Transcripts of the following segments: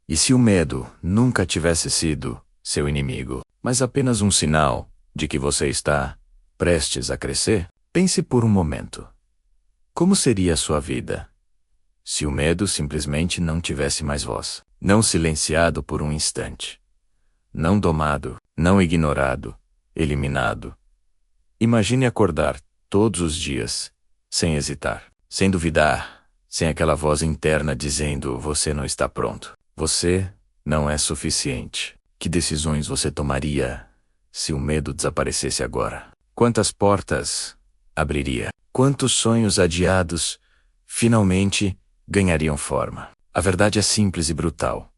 E se o medo nunca tivesse sido seu inimigo, mas apenas um sinal de que você está prestes a crescer? Pense por um momento. Como seria a sua vida se o medo simplesmente não tivesse mais voz? Não silenciado por um instante. Não domado, não ignorado, eliminado. Imagine acordar todos os dias, sem hesitar, sem duvidar, sem aquela voz interna dizendo: você não está pronto, você não é suficiente. Que decisões você tomaria se o medo desaparecesse agora? Quantas portas abriria? Quantos sonhos adiados finalmente ganhariam forma? A verdade é simples e brutal.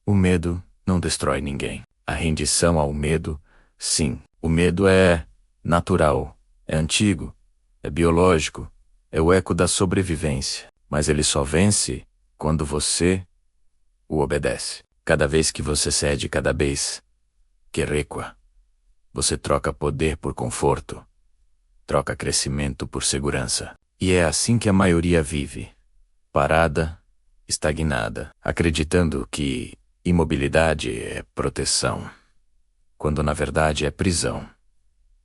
O medo não destrói ninguém. A rendição ao medo, sim. O medo é natural, é antigo, é biológico, é o eco da sobrevivência. Mas ele só vence quando você o obedece. Cada vez que você cede, cada vez que recua, você troca poder por conforto, troca crescimento por segurança. E é assim que a maioria vive. Parada, estagnada, acreditando que imobilidade é proteção, quando na verdade é prisão.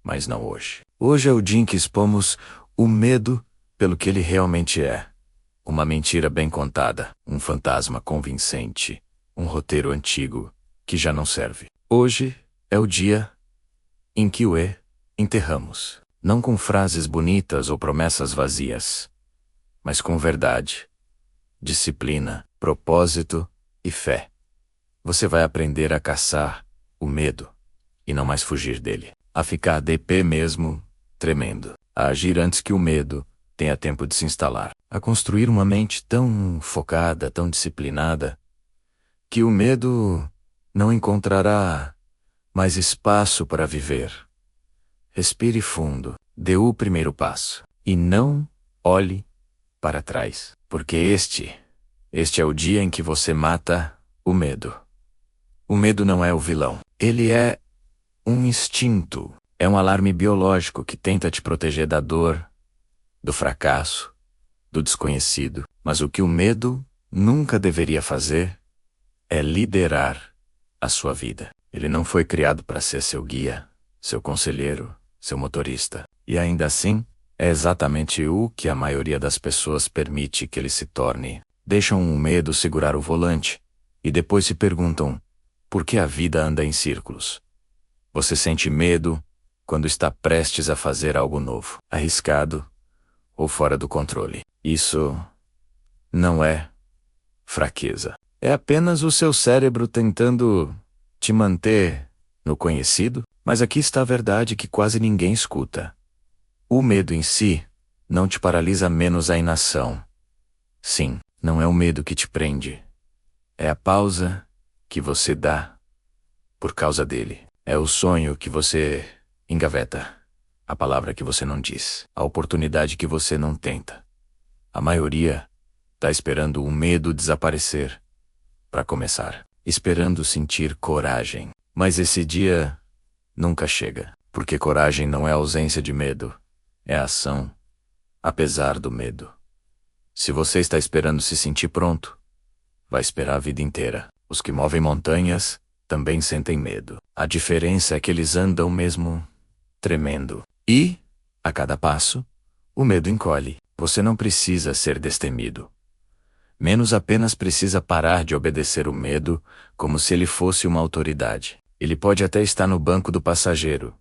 Mas não hoje. Hoje é o dia em que expomos o medo pelo que ele realmente é. Uma mentira bem contada, um fantasma convincente, um roteiro antigo que já não serve. Hoje é o dia em que o enterramos, não com frases bonitas ou promessas vazias, mas com verdade, disciplina, propósito e fé. Você vai aprender a caçar o medo e não mais fugir dele, a ficar de pé mesmo, tremendo, a agir antes que o medo tenha tempo de se instalar, a construir uma mente tão focada, tão disciplinada, que o medo não encontrará mais espaço para viver. Respire fundo, dê o primeiro passo e não olhe para trás, porque este é o dia em que você mata o medo. O medo não é o vilão, ele é um instinto, é um alarme biológico que tenta te proteger da dor, do fracasso, do desconhecido. Mas o que o medo nunca deveria fazer é liderar a sua vida. Ele não foi criado para ser seu guia, seu conselheiro, seu motorista. E ainda assim, é exatamente o que a maioria das pessoas permite que ele se torne. Deixam o medo segurar o volante e depois se perguntam: por que a vida anda em círculos? Você sente medo quando está prestes a fazer algo novo, arriscado ou fora do controle. Isso não é fraqueza. É apenas o seu cérebro tentando te manter no conhecido. Mas aqui está a verdade que quase ninguém escuta. O medo em si não te paralisa, menos a inação. Sim, não é o medo que te prende. É a pausa que você dá por causa dele. É o sonho que você engaveta. A palavra que você não diz. A oportunidade que você não tenta. A maioria está esperando o medo desaparecer para começar. Esperando sentir coragem. Mas esse dia nunca chega. Porque coragem não é ausência de medo. É ação, apesar do medo. Se você está esperando se sentir pronto, vai esperar a vida inteira. Os que movem montanhas também sentem medo. A diferença é que eles andam mesmo tremendo. E, a cada passo, o medo encolhe. Você não precisa ser destemido. Menos apenas precisa parar de obedecer o medo como se ele fosse uma autoridade. Ele pode até estar no banco do passageiro,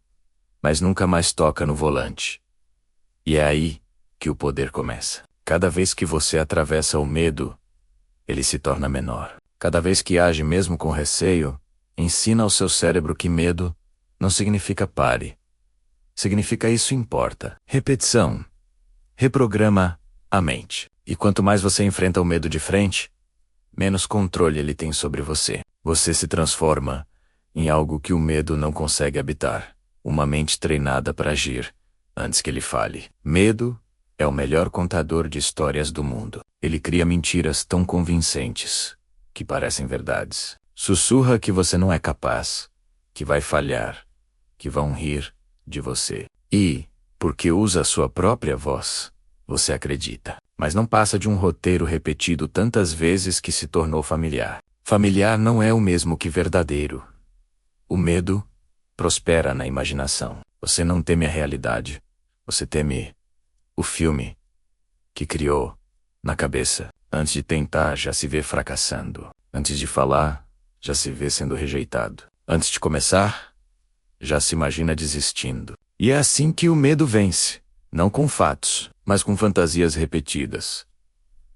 mas nunca mais toca no volante. E é aí que o poder começa. Cada vez que você atravessa o medo, ele se torna menor. Cada vez que age mesmo com receio, ensina ao seu cérebro que medo não significa pare. Significa isso importa. Repetição. Reprograma a mente. E quanto mais você enfrenta o medo de frente, menos controle ele tem sobre você. Você se transforma em algo que o medo não consegue habitar. Uma mente treinada para agir antes que ele fale. Medo é o melhor contador de histórias do mundo. Ele cria mentiras tão convincentes que parecem verdades. Sussurra que você não é capaz, que vai falhar, que vão rir de você. E, porque usa a sua própria voz, você acredita. Mas não passa de um roteiro repetido tantas vezes que se tornou familiar. Familiar não é o mesmo que verdadeiro. O medo prospera na imaginação. Você não teme a realidade. Você teme o filme que criou na cabeça. Antes de tentar, já se vê fracassando. Antes de falar, já se vê sendo rejeitado. Antes de começar, já se imagina desistindo. E é assim que o medo vence. Não com fatos, mas com fantasias repetidas.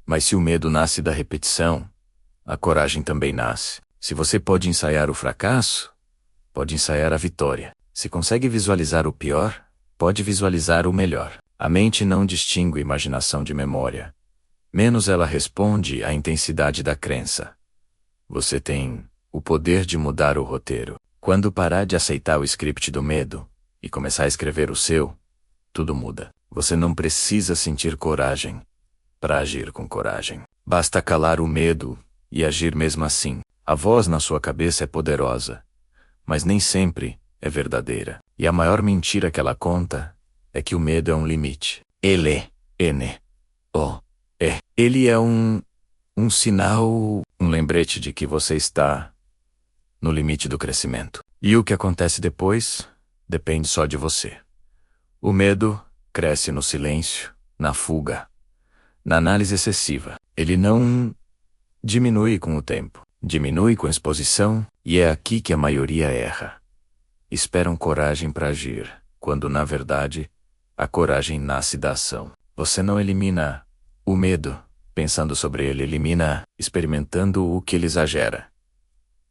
Mas se o medo nasce da repetição, a coragem também nasce. Se você pode ensaiar o fracasso, pode ensaiar a vitória. Se consegue visualizar o pior, pode visualizar o melhor. A mente não distingue imaginação de memória. Menos ela responde à intensidade da crença. Você tem o poder de mudar o roteiro. Quando parar de aceitar o script do medo e começar a escrever o seu, tudo muda. Você não precisa sentir coragem para agir com coragem. Basta calar o medo e agir mesmo assim. A voz na sua cabeça é poderosa, mas nem sempre é verdadeira. E a maior mentira que ela conta é que o medo é um limite. Ele é um sinal, um lembrete de que você está no limite do crescimento. E o que acontece depois depende só de você. O medo cresce no silêncio, na fuga, na análise excessiva. Ele não diminui com o tempo, diminui com a exposição, e é aqui que a maioria erra. Esperam coragem para agir, quando na verdade a coragem nasce da ação. Você não elimina o medo pensando sobre ele, elimina experimentando o que ele exagera.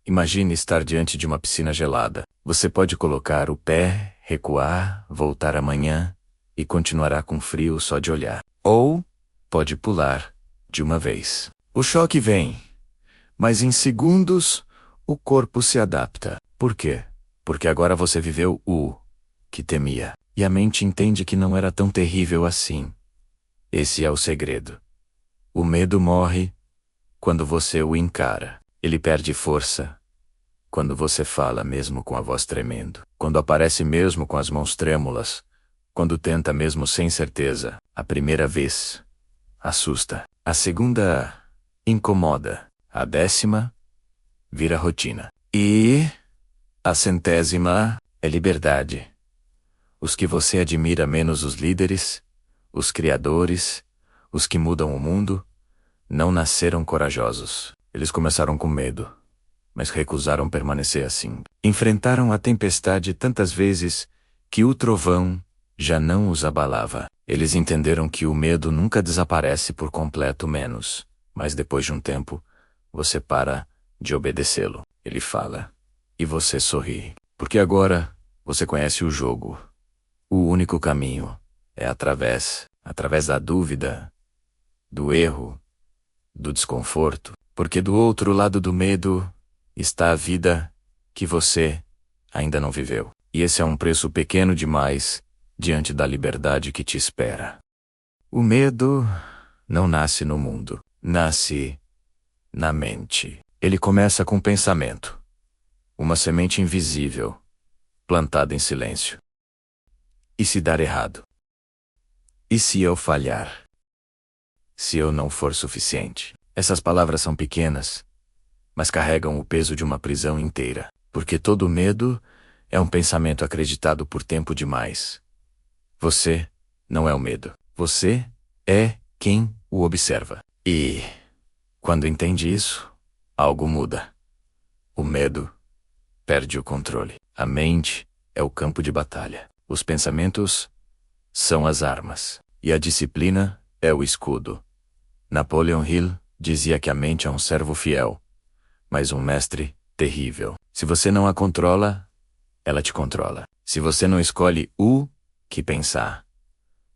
Imagine estar diante de uma piscina gelada. Você pode colocar o pé, recuar, voltar amanhã e continuará com frio só de olhar. Ou pode pular de uma vez. O choque vem, mas em segundos o corpo se adapta. Por quê? Porque agora você viveu o que temia. E a mente entende que não era tão terrível assim. Esse é o segredo. O medo morre quando você o encara. Ele perde força quando você fala mesmo com a voz tremendo. Quando aparece mesmo com as mãos trêmulas. Quando tenta mesmo sem certeza. A primeira vez assusta. A segunda incomoda. A 10ª vira rotina. E a 100ª é liberdade. Os que você admira menos, os líderes, os criadores, os que mudam o mundo, não nasceram corajosos. Eles começaram com medo, mas recusaram permanecer assim. Enfrentaram a tempestade tantas vezes que o trovão já não os abalava. Eles entenderam que o medo nunca desaparece por completo menos, mas depois de um tempo, você para de obedecê-lo. Ele fala, e você sorri, porque agora você conhece o jogo. O único caminho é através da dúvida, do erro, do desconforto, porque do outro lado do medo está a vida que você ainda não viveu. E esse é um preço pequeno demais diante da liberdade que te espera. O medo não nasce no mundo, nasce na mente. Ele começa com pensamento, uma semente invisível, plantada em silêncio. E se dar errado? E se eu falhar? Se eu não for suficiente? Essas palavras são pequenas, mas carregam o peso de uma prisão inteira, porque todo medo é um pensamento acreditado por tempo demais. Você não é o medo. Você é quem o observa. E, quando entende isso, algo muda. O medo perde o controle. A mente é o campo de batalha. Os pensamentos são as armas. E a disciplina é o escudo. Napoleon Hill dizia que a mente é um servo fiel, mas um mestre terrível. Se você não a controla, ela te controla. Se você não escolhe o que pensar,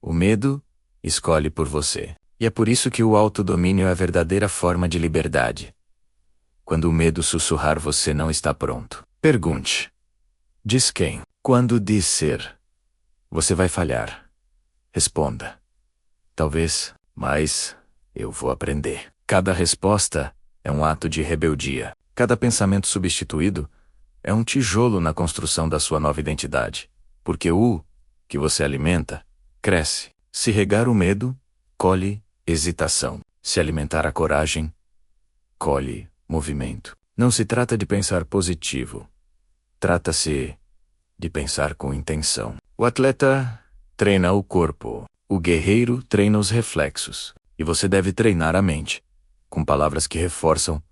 o medo escolhe por você. E é por isso que o autodomínio é a verdadeira forma de liberdade. Quando o medo sussurrar, você não está pronto. Pergunte. Diz quem? Quando diz ser, você vai falhar. Responda. Talvez, mas eu vou aprender. Cada resposta é um ato de rebeldia. Cada pensamento substituído é um tijolo na construção da sua nova identidade. Porque o que você alimenta cresce. Se regar o medo, colhe hesitação. Se alimentar a coragem, colhe movimento. Não se trata de pensar positivo. Trata-se de pensar com intenção. O atleta treina o corpo. O guerreiro treina os reflexos. E você deve treinar a mente, com palavras que reforçam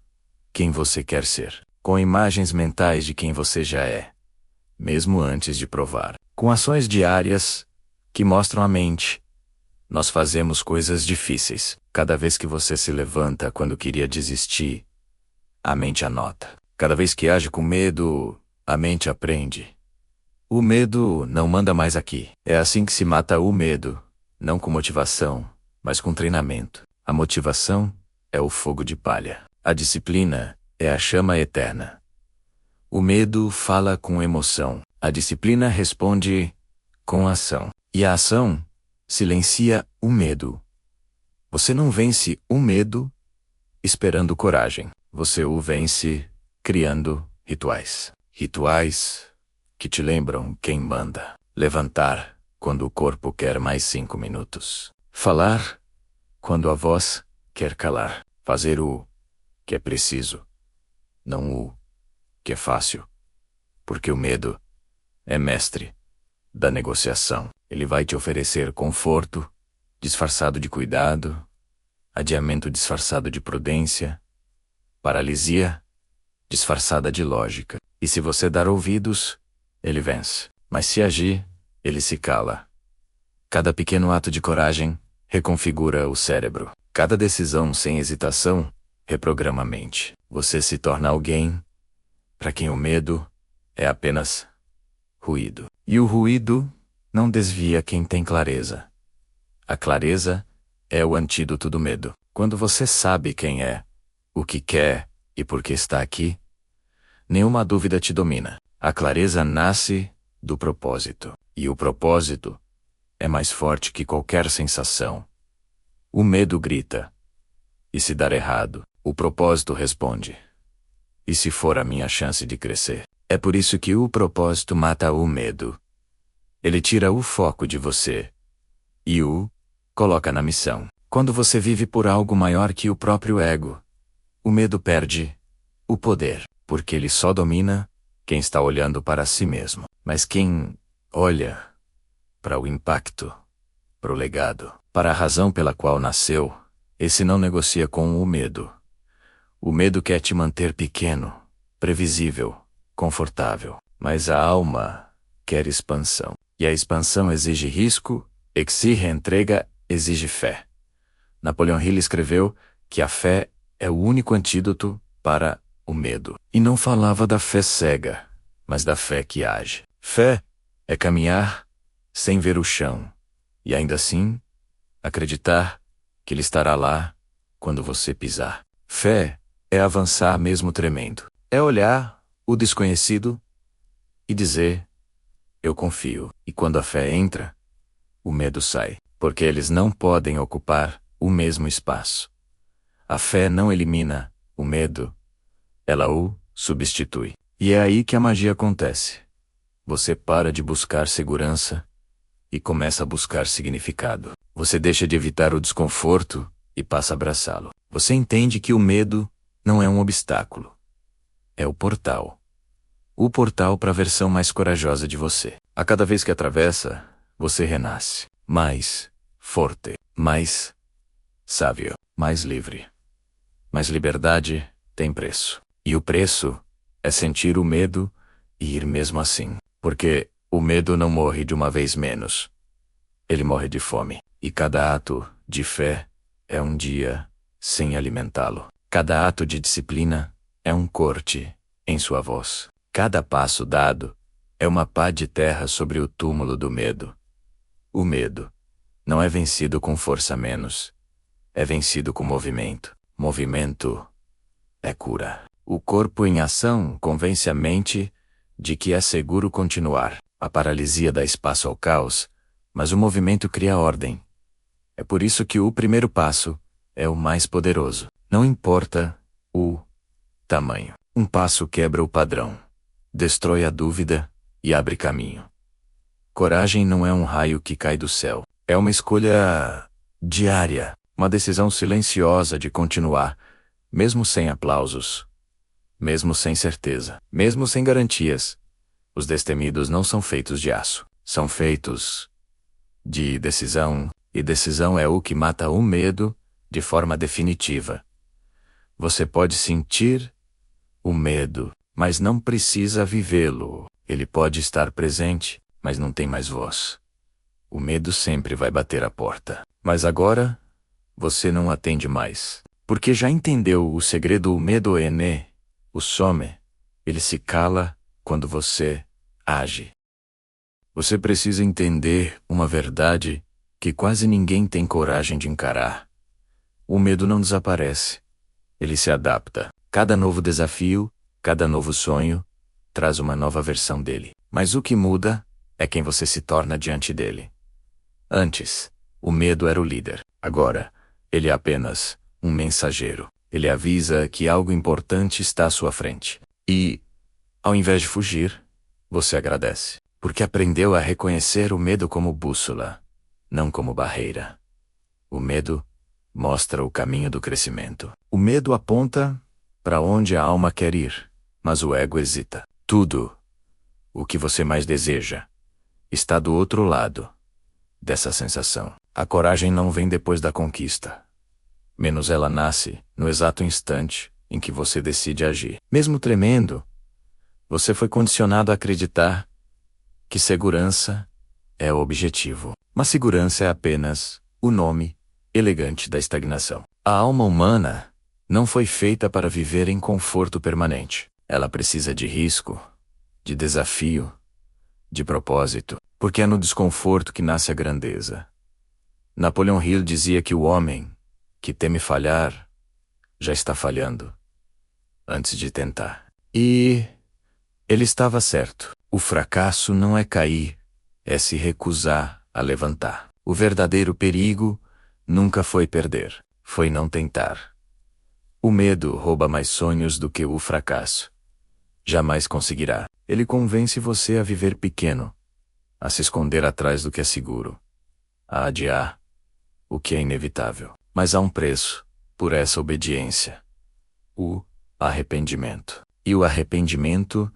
quem você quer ser, com imagens mentais de quem você já é, mesmo antes de provar, com ações diárias que mostram a mente. Nós fazemos coisas difíceis. Cada vez que você se levanta quando queria desistir, a mente anota. Cada vez que age com medo, a mente aprende. O medo não manda mais aqui. É assim que se mata o medo, não com motivação, mas com treinamento. A motivação é o fogo de palha. A disciplina é a chama eterna. O medo fala com emoção. A disciplina responde com ação. E a ação silencia o medo. Você não vence o medo esperando coragem. Você o vence criando rituais. Rituais que te lembram quem manda. Levantar quando o corpo quer mais 5 minutos. Falar quando a voz quer calar. Fazer o que é preciso, não o que é fácil. Porque o medo é mestre da negociação. Ele vai te oferecer conforto, disfarçado de cuidado, adiamento disfarçado de prudência, paralisia disfarçada de lógica. E se você dar ouvidos, ele vence. Mas se agir, ele se cala. Cada pequeno ato de coragem reconfigura o cérebro. Cada decisão sem hesitação reprograma a mente. Você se torna alguém para quem o medo é apenas ruído. E o ruído não desvia quem tem clareza. A clareza é o antídoto do medo. Quando você sabe quem é, o que quer e por que está aqui, nenhuma dúvida te domina. A clareza nasce do propósito. E o propósito é mais forte que qualquer sensação. O medo grita. E se dar errado, o propósito responde. E se for a minha chance de crescer? É por isso que o propósito mata o medo. Ele tira o foco de você e o coloca na missão. Quando você vive por algo maior que o próprio ego, o medo perde o poder, porque ele só domina quem está olhando para si mesmo. Mas quem olha para o impacto, para o legado, para a razão pela qual nasceu, esse não negocia com o medo. O medo quer te manter pequeno, previsível, confortável. Mas a alma quer expansão. E a expansão exige risco, exige entrega, exige fé. Napoleão Hill escreveu que a fé é o único antídoto para o medo. E não falava da fé cega, mas da fé que age. Fé é caminhar sem ver o chão, e ainda assim, acreditar que ele estará lá quando você pisar. Fé é avançar mesmo tremendo. É olhar o desconhecido e dizer, eu confio. E quando a fé entra, o medo sai, porque eles não podem ocupar o mesmo espaço. A fé não elimina o medo, ela o substitui. E é aí que a magia acontece. Você para de buscar segurança e começa a buscar significado. Você deixa de evitar o desconforto e passa a abraçá-lo. Você entende que o medo não é um obstáculo. É o portal. O portal para a versão mais corajosa de você. A cada vez que atravessa, você renasce. Mais forte, mais sábio, mais livre. Mas liberdade tem preço. E o preço é sentir o medo e ir mesmo assim. Porque o medo não morre de uma vez menos. Ele morre de fome. E cada ato de fé é um dia sem alimentá-lo. Cada ato de disciplina é um corte em sua voz. Cada passo dado é uma pá de terra sobre o túmulo do medo. O medo não é vencido com força menos. É vencido com movimento. Movimento é cura. O corpo em ação convence a mente de que é seguro continuar. A paralisia dá espaço ao caos, mas o movimento cria ordem. É por isso que o primeiro passo é o mais poderoso. Não importa o tamanho. Um passo quebra o padrão, destrói a dúvida e abre caminho. Coragem não é um raio que cai do céu. É uma escolha diária, uma decisão silenciosa de continuar, Mesmo sem aplausos, mesmo sem certeza, mesmo sem garantias, os destemidos não são feitos de aço. São feitos de decisão, e decisão é o que mata o medo de forma definitiva. Você pode sentir o medo, mas não precisa vivê-lo. Ele pode estar presente, mas não tem mais voz. O medo sempre vai bater a porta. Mas agora, você não atende mais. Porque já entendeu o segredo. O medo o some. Ele se cala quando você age. Você precisa entender uma verdade que quase ninguém tem coragem de encarar. O medo não desaparece. Ele se adapta. Cada novo desafio, cada novo sonho, traz uma nova versão dele. Mas o que muda é quem você se torna diante dele. Antes, o medo era o líder. Agora, ele é apenas um mensageiro. Ele avisa que algo importante está à sua frente. E, ao invés de fugir, você agradece. Porque aprendeu a reconhecer o medo como bússola, não como barreira. O medo mostra o caminho do crescimento. O medo aponta para onde a alma quer ir, mas o ego hesita. Tudo o que você mais deseja está do outro lado dessa sensação. A coragem não vem depois da conquista. Menos ela nasce no exato instante em que você decide agir. Mesmo tremendo, você foi condicionado a acreditar que segurança é o objetivo. Mas segurança é apenas o nome elegante da estagnação. A alma humana não foi feita para viver em conforto permanente. Ela precisa de risco, de desafio, de propósito, porque é no desconforto que nasce a grandeza. Napoleon Hill dizia que o homem que teme falhar já está falhando antes de tentar. E ele estava certo. O fracasso não é cair, é se recusar a levantar. O verdadeiro perigo nunca foi perder, foi não tentar. O medo rouba mais sonhos do que o fracasso. Jamais conseguirá. Ele convence você a viver pequeno, a se esconder atrás do que é seguro, a adiar o que é inevitável. Mas há um preço por essa obediência: o arrependimento. E o arrependimento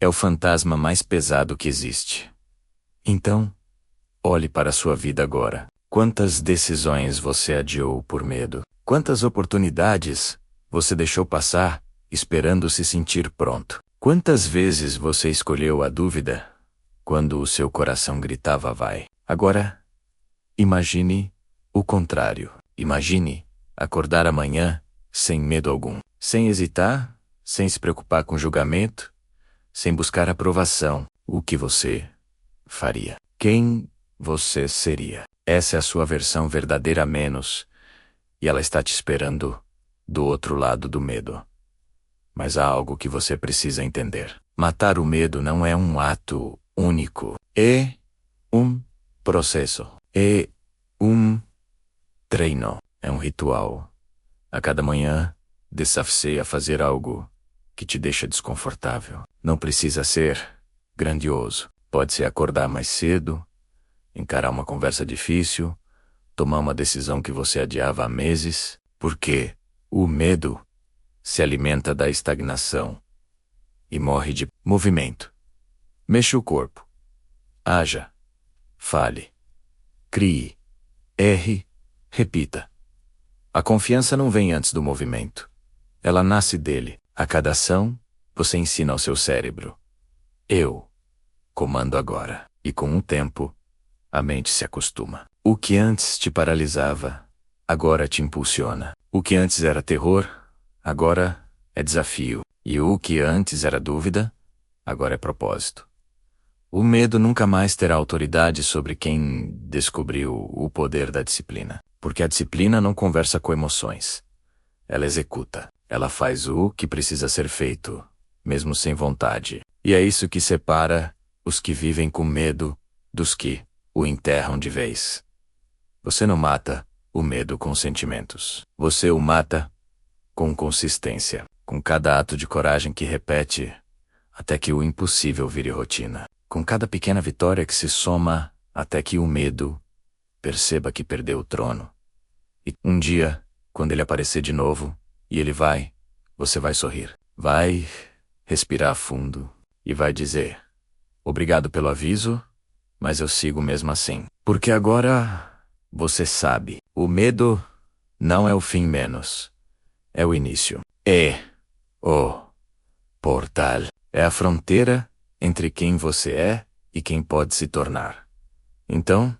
é o fantasma mais pesado que existe. Então, olhe para a sua vida agora. Quantas decisões você adiou por medo? Quantas oportunidades você deixou passar, esperando se sentir pronto? Quantas vezes você escolheu a dúvida, quando o seu coração gritava vai? Agora, imagine o contrário. Imagine acordar amanhã sem medo algum, sem hesitar, sem se preocupar com julgamento, sem buscar aprovação. O que você faria? Quem você seria? Essa é a sua versão verdadeira a menos, e ela está te esperando do outro lado do medo. Mas há algo que você precisa entender. Matar o medo não é um ato único. É um processo. É um treino. É um ritual. A cada manhã, desafie-se a fazer algo que te deixa desconfortável. Não precisa ser grandioso. Pode ser acordar mais cedo, encarar uma conversa difícil, tomar uma decisão que você adiava há meses, porque o medo se alimenta da estagnação e morre de movimento. Mexa o corpo. Haja. Fale. Crie. Erre. Repita. A confiança não vem antes do movimento. Ela nasce dele. A cada ação, você ensina ao seu cérebro: eu comando agora. E com o tempo, a mente se acostuma. O que antes te paralisava, agora te impulsiona. O que antes era terror, agora é desafio. E o que antes era dúvida, agora é propósito. O medo nunca mais terá autoridade sobre quem descobriu o poder da disciplina. Porque a disciplina não conversa com emoções. Ela executa. Ela faz o que precisa ser feito, mesmo sem vontade. E é isso que separa os que vivem com medo dos que o enterram de vez. Você não mata o medo com sentimentos. Você o mata com consistência, com cada ato de coragem que repete até que o impossível vire rotina. Com cada pequena vitória que se soma até que o medo perceba que perdeu o trono. E um dia, quando ele aparecer de novo, E você vai sorrir. Vai respirar fundo e vai dizer: obrigado pelo aviso, mas eu sigo mesmo assim. Porque agora você sabe, o medo não é o fim menos. É o início. É o portal. É a fronteira entre quem você é e quem pode se tornar. Então,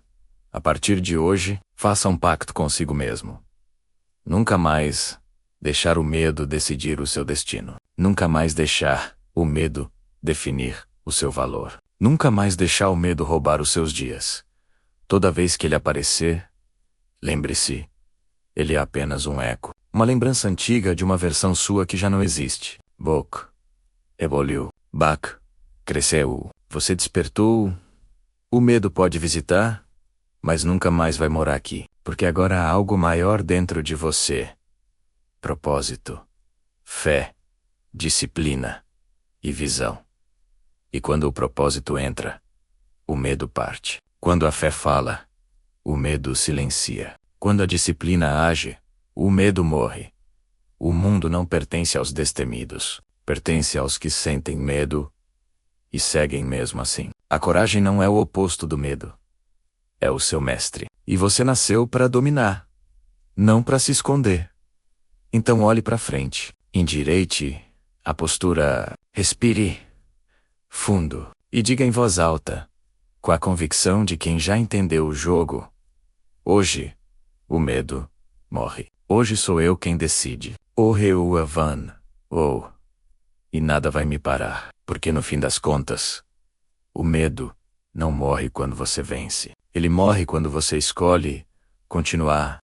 a partir de hoje, faça um pacto consigo mesmo. Nunca mais deixar o medo decidir o seu destino. Nunca mais deixar o medo definir o seu valor. Nunca mais deixar o medo roubar os seus dias. Toda vez que ele aparecer, lembre-se, ele é apenas um eco. Uma lembrança antiga de uma versão sua que já não existe. Bok evoluiu. Bak cresceu. Você despertou. O medo pode visitar, mas nunca mais vai morar aqui, porque agora há algo maior dentro de você. Propósito, fé, disciplina e visão. E quando o propósito entra, o medo parte. Quando a fé fala, o medo silencia. Quando a disciplina age, o medo morre. O mundo não pertence aos destemidos, pertence aos que sentem medo e seguem mesmo assim. A coragem não é o oposto do medo. É o seu mestre. E você nasceu para dominar, não para se esconder. Então olhe para frente, endireite a postura, respire fundo e diga em voz alta, com a convicção de quem já entendeu o jogo: hoje, o medo morre. Hoje sou eu quem decide. O Reuavan, e nada vai me parar, porque no fim das contas, o medo não morre quando você vence. Ele morre quando você escolhe continuar